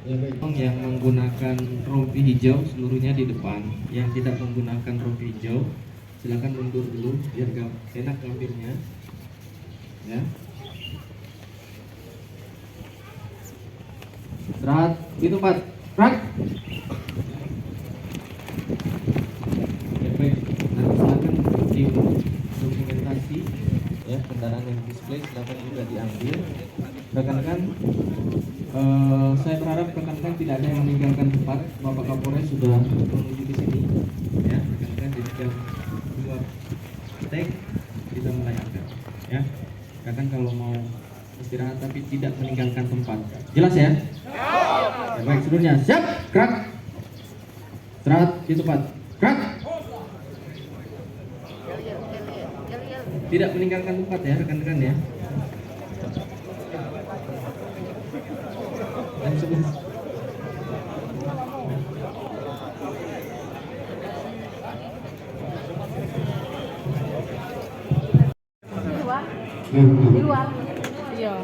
Yang menggunakan rompi hijau seluruhnya di depan. Yang tidak menggunakan rompi hijau silakan mundur dulu biar enak ngambilnya. Ya. Istirahat. Itu Pak. Rak. Ya, baik. Nanti silakan di dokumentasi ya kendaraan yang display silakan juga diambil. Rekan-rekan, saya berharap rekan-rekan tidak ada yang meninggalkan tempat. Bapak Kapolres sudah menuju ke sini. Ya, rekan-rekan di jam 2 take kita mulai angkat. Ya, rekan kalau mau istirahat tapi tidak meninggalkan tempat. Jelas ya? Ya, baik, seluruhnya siap. Gerak. Istirahat di tempat. Gerak. Tidak meninggalkan tempat ya rekan-rekan ya. Dan sebelum di luar iya